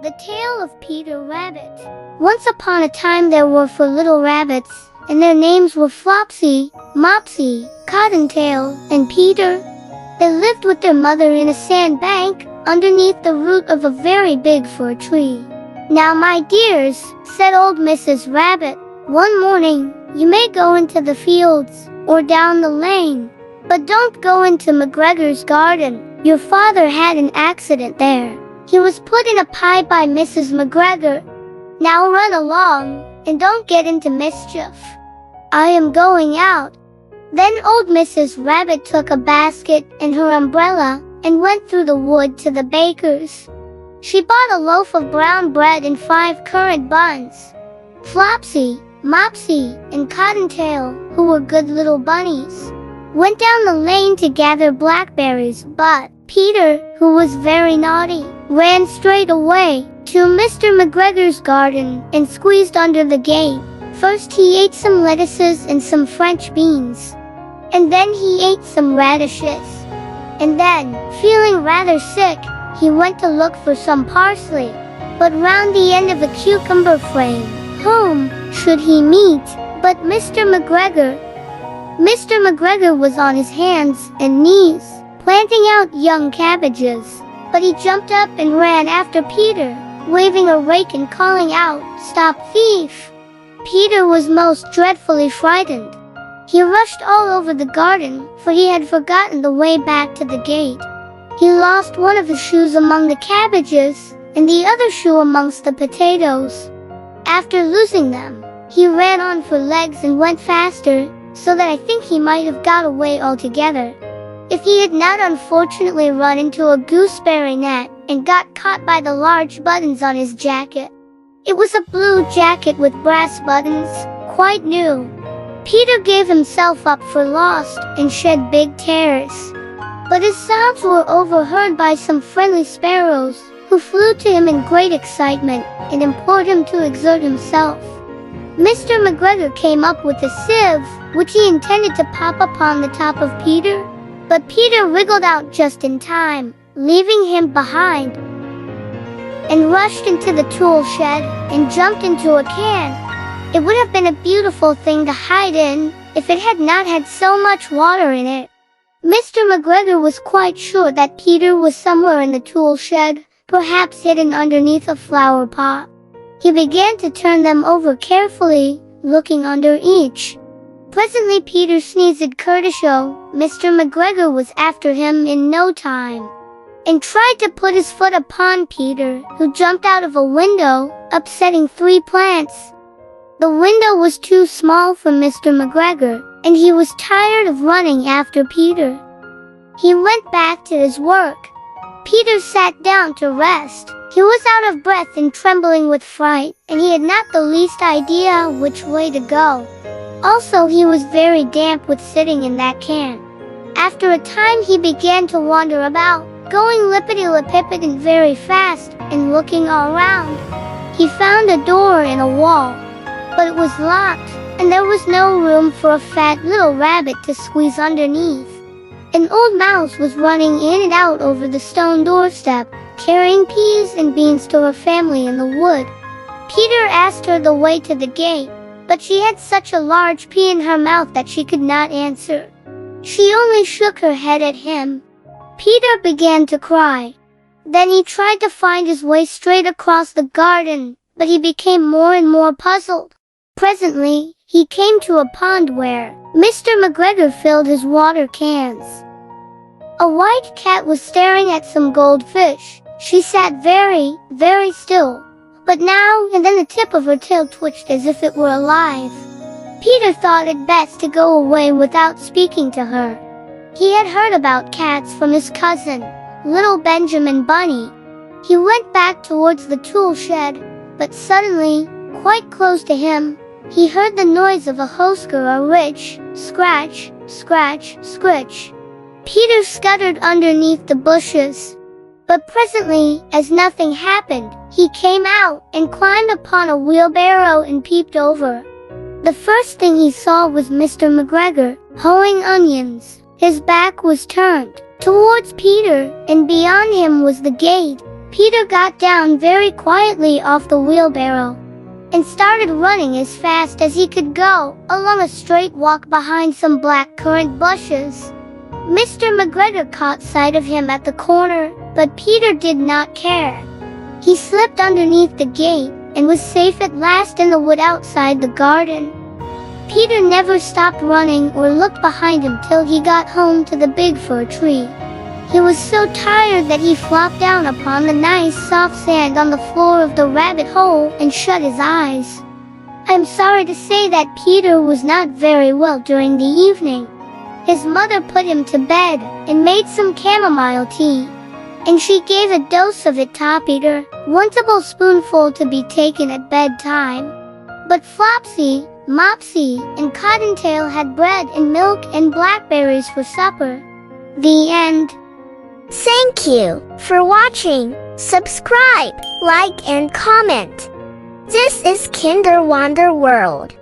The Tale of Peter Rabbit. Once upon a time there were 4 little rabbits, and their names were Flopsy, Mopsy, Cottontail, and Peter. They lived with their mother in a sandbank, underneath the root of a very big fir tree. "Now, my dears," said old Mrs. Rabbit, "one morning, you may go into the fields, or down the lane, but don't go into McGregor's garden. Your father had an accident there. He was put in a pie by Mrs. McGregor. Now run along, and don't get into mischief. I am going out." Then old Mrs. Rabbit took a basket and her umbrella, and went through the wood to the baker's. She bought a loaf of brown bread and 5 currant buns. Flopsy, Mopsy, and Cottontail, who were good little bunnies, went down the lane to gather blackberries, but Peter, who was very naughty, ran straight away to Mr. McGregor's garden and squeezed under the gate. First he ate some lettuces and some French beans, and then he ate some radishes, and then, feeling rather sick, he went to look for some parsley. But round the end of a cucumber frame, whom should he meet but Mr. McGregor? Mr. McGregor was on his hands and knees, planting out young cabbages, but he jumped up and ran after Peter, waving a rake and calling out, "Stop, thief!" Peter was most dreadfully frightened. He rushed all over the garden, for he had forgotten the way back to the gate. He lost one of his shoes among the cabbages, and the other shoe amongst the potatoes. After losing them, he ran on for legs and went faster, so that I think he might have got away altogether, if he had not unfortunately run into a gooseberry net, and got caught by the large buttons on his jacket. It was a blue jacket with brass buttons, quite new. Peter gave himself up for lost, and shed big tears. But his sobs were overheard by some friendly sparrows, who flew to him in great excitement, and implored him to exert himself. Mr. McGregor came up with a sieve, which he intended to pop upon the top of Peter, but Peter wriggled out just in time, leaving him behind, and rushed into the tool shed, and jumped into a can. It would have been a beautiful thing to hide in, if it had not had so much water in it. Mr. McGregor was quite sure that Peter was somewhere in the tool shed, perhaps hidden underneath a flower pot. He began to turn them over carefully, looking under each. Presently Peter sneezed Curtishow. Mr. McGregor was after him in no time, and tried to put his foot upon Peter, who jumped out of a window, upsetting 3 plants. The window was too small for Mr. McGregor, and he was tired of running after Peter. He went back to his work. Peter sat down to rest. He was out of breath and trembling with fright, and he had not the least idea which way to go. Also, he was very damp with sitting in that can. After a time he began to wander about, going lippity-lippippity very fast, and looking all round. He found a door in a wall, but it was locked, and there was no room for a fat little rabbit to squeeze underneath. An old mouse was running in and out over the stone doorstep, carrying peas and beans to her family in the wood. Peter asked her the way to the gate, but she had such a large pea in her mouth that she could not answer. She only shook her head at him. Peter began to cry. Then he tried to find his way straight across the garden, but he became more and more puzzled. Presently, he came to a pond where Mr. McGregor filled his water cans. A white cat was staring at some goldfish. She sat very, very still, but now and then the tip of her tail twitched as if it were alive. Peter thought it best to go away without speaking to her. He had heard about cats from his cousin, little Benjamin Bunny. He went back towards the tool shed, but suddenly, quite close to him, he heard the noise of a hosker, a rich scratch, scratch, scritch. Peter scuttered underneath the bushes. But presently, as nothing happened, he came out and climbed upon a wheelbarrow and peeped over. The first thing he saw was Mr. McGregor, hoeing onions. His back was turned towards Peter, and beyond him was the gate. Peter got down very quietly off the wheelbarrow and started running as fast as he could go along a straight walk behind some blackcurrant bushes. Mr. McGregor caught sight of him at the corner, but Peter did not care. He slipped underneath the gate and was safe at last in the wood outside the garden. Peter never stopped running or looked behind him till he got home to the big fir tree. He was so tired that he flopped down upon the nice soft sand on the floor of the rabbit hole and shut his eyes. I'm sorry to say that Peter was not very well during the evening. His mother put him to bed and made some chamomile tea, and she gave a dose of it to Peter, 1 tablespoonful to be taken at bedtime. But Flopsy, Mopsy, and Cottontail had bread and milk and blackberries for supper. The end. Thank you for watching. Subscribe, like, and comment. This is Kinder Wonder World.